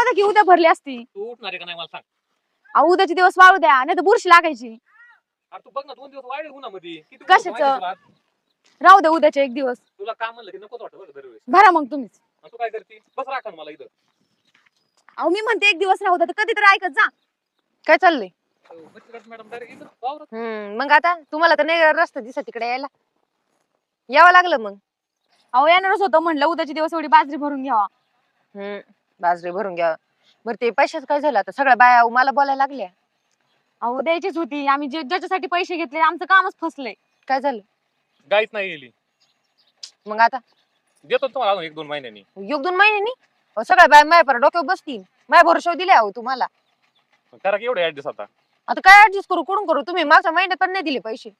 दे की उद्या भरली असती. तू उठणार आहे का नाही मला सांग. अहो उद्याचे दिवस वाळू द्या नाही तर बुरशी लागायची. अरे तू बघ ना 2 दिवस वाढले उन्हामध्ये किती कशाचं? राहू दे उद्याचे एक दिवस. तुला काम म्हणलं की नकोच वाटत बरं दरवेळेस. भरा मग तुम्हीच. तू काय करते बस राखा मला इथं. अहो मी म्हणते एक दिवस राहू दे तर कधीतरी ऐकत जा. काय चाललंय? मॅडम डायरेक्ट इथं वावरात. मग आता तुम्हाला तर नाही रस्ता दिसत तिकडे यायला, यावं लागलं मग. अहो येणारच होतं म्हणलं उद्याचे दिवस एवढी बाजरी भरून घ्यावा. बाजरी भरून घ्या. बरं ते पैशाचं काय झालं आता? सगळ्या बाया मला बोलायला लागल्या. अहो द्यायचीच होती. आम्ही ज्याच्यासाठी पैसे घेतले आमचं कामच फसलंय. काय झालं गाईच नाही गेली. मग आता? देतो तुम्हाला अजून 1-2 महिन्यांनी. 1-2 महिन्यांनी? सगळ्या बाया माया पर डोक्यावर बसतील. माया भरोसा दिले आहो तुम्हाला. करा की एवढे ऍडजस्ट आता. आता काय ऍडजस्ट करू, कुठून करू? तुम्ही मागच्या महिन्यात पण नाही दिले पैसे.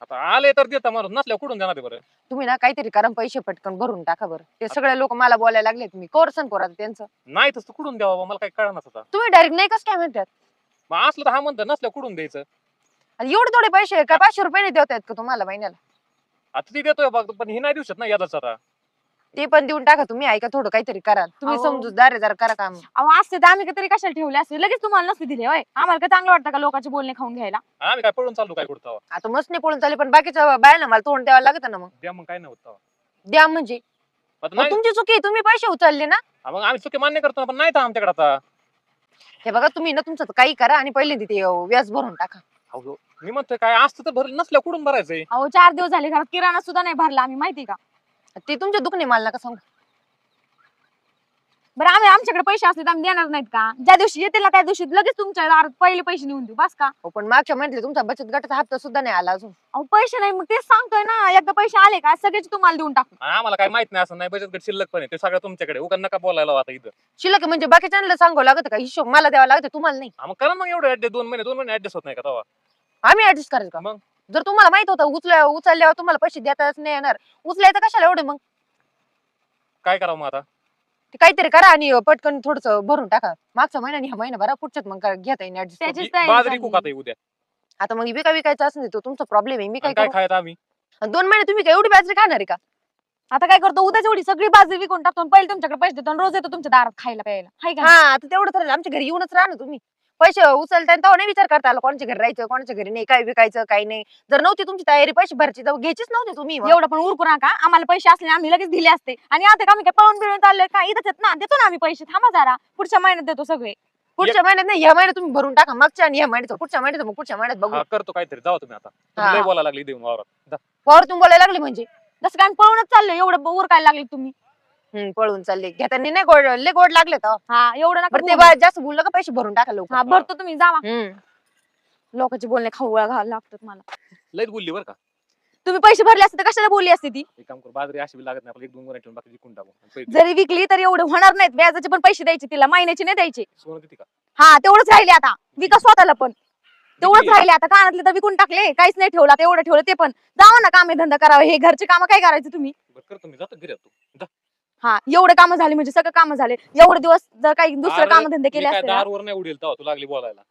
आता आले तर देता मारून नसल्या कुठून देणार बरं. तुम्ही ना काहीतरी कारण पैसे पटकन भरून टाका बरं. ते सगळे लोक मला बोलायला लागले तुम्ही कोर्सन करा त्यांचं. नाही तसं कुठून द्यावा मला काही कळणार आता. तुम्ही डायरेक्ट नाही कसं काय म्हणतात? मग असलं तर हा म्हणतं नसल्या कुठून द्यायचं. आणि एवढे थोडे पैसे काय 500 रुपये नाही देत आहेत का तुम्हाला महिन्याला? आता ती देतोय बघ पण ही नाही देऊ शकत ना यादाच आता. ते पण देऊन टाका तुम्ही. ऐका थोडं काहीतरी करा तुम्ही. अहो. समजूतदार आहे जरा, करा काम. अहो असते तर आम्ही तरी कशाला ठेवले असते. लगेच तुम्हाला नसते दिले होय. आम्हाला काय चांगलं वाटतं का लोकांचे बोलणे खाऊन घ्यायला? आम्ही काय पळून चाललो काय कुठं. आता मस्त नाही पळून चालले पण बाकीच्या बायाला मला तोंड द्यावं लागतं ना. मग द्या मग काय नाही होत तेव्हा. द्या म्हणजे आता मग नाही तुमची चुकी आहे, तुम्ही पैसे उचलले ना. मग आम्ही चुकी मान्य करतो ना, पण नाही तर आमच्याकडे आता. हे बघा तुम्ही ना तुमचं काही करा आणि पहिले तिथे व्याज भरून टाका. अहो, मी म्हणतोय काय असतं तर भरलं नसल्या कुठून भरायचंय. अहो 4 दिवस झाले घरात किराणा सुद्धा नाही भरला आम्ही माहिती का. ते तुमचे दुखणे मला नका सांगू. बरं आमच्याकडे पैसे असले तर आम्ही देणार नाहीत का? ज्या दिवशी येतील ना त्या दिवशी लगेच तुमच्या दारात पहिले पैसे नेऊन देऊ बस का. हो, पण मागच्या महिन्यात तुमचा बचत गटाचा हप्ता सुद्धा नाही आला अजून. अहो पैसे नाही मग तेच सांगतोय ना. एकदा पैसे आले का सगळेच तुम्हाला देऊन टाकू. आम्हाला काय माहित नाही असं नाही. बचत गट शिल्लक पण आहे ते सगळं तुमच्याकडे. उगा नका बोलायला आता इथं. शिल्लक आहे म्हणजे बाकीच्यांना सांगावं लागतं का? हिशोब मला द्यावा लागतं तुम्हाला नाही. मग करा मग एवढं ऍडजस्ट 2 महिने ऍडजस्ट होत नाही का तेव्हा. आम्ही ऍडजस्ट करायचं का? मग जर तुम्हाला माहित होतं उचलल्यावर तुम्हाला पैसे देताच नाही येणार, उचलायचं कशाला एवढे? मग काय करावं मग आता. ते काहीतरी करा आणि पटकन थोडस भरून टाका. मागच्या महिन्याने ह्या महिना भरा, पुढच्यात मग घेता येईल ऍडजस्ट. त्याचीच तयारी बाजरी झाली. कुकात आहे उद्या. आता मग विकायचं असं नाही तो तुमचा प्रॉब्लेम आहे. मी काय आणि काय करू? खायचं आम्ही. आणि 2 महिने तुम्ही काय एवढी बाजरी खाणार आहे का? आता काय करतो उद्याच एवढी सगळी बाजरी विकून टाकतो आणि पहिले तुमच्याकडे पैसे देतो आणि रोज येतो तुमच्या दारात खायला प्यायला हाय का. हा आता तेवढं तर आमच्या घरी येऊनच राहा ना तुम्ही. पैसे उचलताय तेव्हा नाही विचार करता आला कोणाच्या घरी राहायचं कोणाच्या घरी नाही, काय विकायचं काय नाही. जर नव्हती तुमची तयारी पैसे भरची तर घ्यायचीच नव्हते तुम्ही. एवढं पण उरकू नका. आम्हाला पैसे असले आम्ही लगेच दिले असते. आणि आता आम्ही काय पळून बिळून चाललोय का? इथंच आहेत ना, देतो ना आम्ही पैसे. थांबा जरा पुढच्या महिन्यात देतो सगळे. पुढच्या महिन्यात नाही, ह्या महिन्यात तुम्ही भरून टाका. मागच्या आणि ह्या महिन्यात, पुढच्या महिन्यात, मग पुढच्या महिन्यात बघू. हा, करतो काहीतरी. जाऊ तुम्ही आता. हा. तुम्ही लय बोलायला लागली देऊन वावरात. जा. वावर तुम्ही बोलायला लागले म्हणजे जसं काय आम्ही पळूनच चाललोय. एवढं उरकायला लागले तुम्ही. पळून चालले. घेताना नाही गोड, लय गोड लागले तर. हा एवढं नका बरं ते बोलू. जास्त बोललं का पैसे भरून टाका लोक. हा भरतो तुम्ही जावा. हम्म. लोकांचे बोलणे खाऊ घालावं लागतात मला. लयच बोलली बरं का. तुम्ही पैसे भरले असते तर कशाला बोलली असते ती? एक काम करू बाजरी अशी बी लागत नाही आपल्याला. 1-2 गुन्हे ठेवून बाकी विकून टाकू. आणि पैसे जरी विकली तरी एवढे होणार नाहीत. व्याजाचे पण पैसे द्यायचे तिला, महिन्याचे नाही द्यायचे. सोनं देते का. हा तेवढंच राहिले आता. विका स्वतःला पण तेवढंच विकली. राहिले आता. कानातले तर विकून टाकले, काहीच नाही ठेवलं. आता एवढं ठेवलं ते पण. जावा ना कामे धंदा करावं. हे घरचे काम काय करायचे तुम्ही? बरं करतो मी. जातो घरी तू. जा. हा एवढे काम झाले म्हणजे सगळं काम झाले. एवढे दिवस जर काही दुसरं अरे, काम धंदे मी केले काय असते ना, दारवर नाही उडेल तेव्हा तू लागली बोलायला.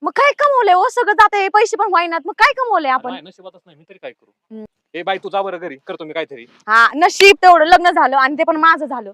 मग काय कमवलंय हो? सगळं जाते पैसे पण व्हायनात. मग काय कमवलंय आपण? नाही, नशिबातच नाही. मी तरी काय करू. ए बाई तू जा बरं घरी. करतो मी काहीतरी. हा नशीब तेवढं लग्न झालं आणि ते पण माझं झालं.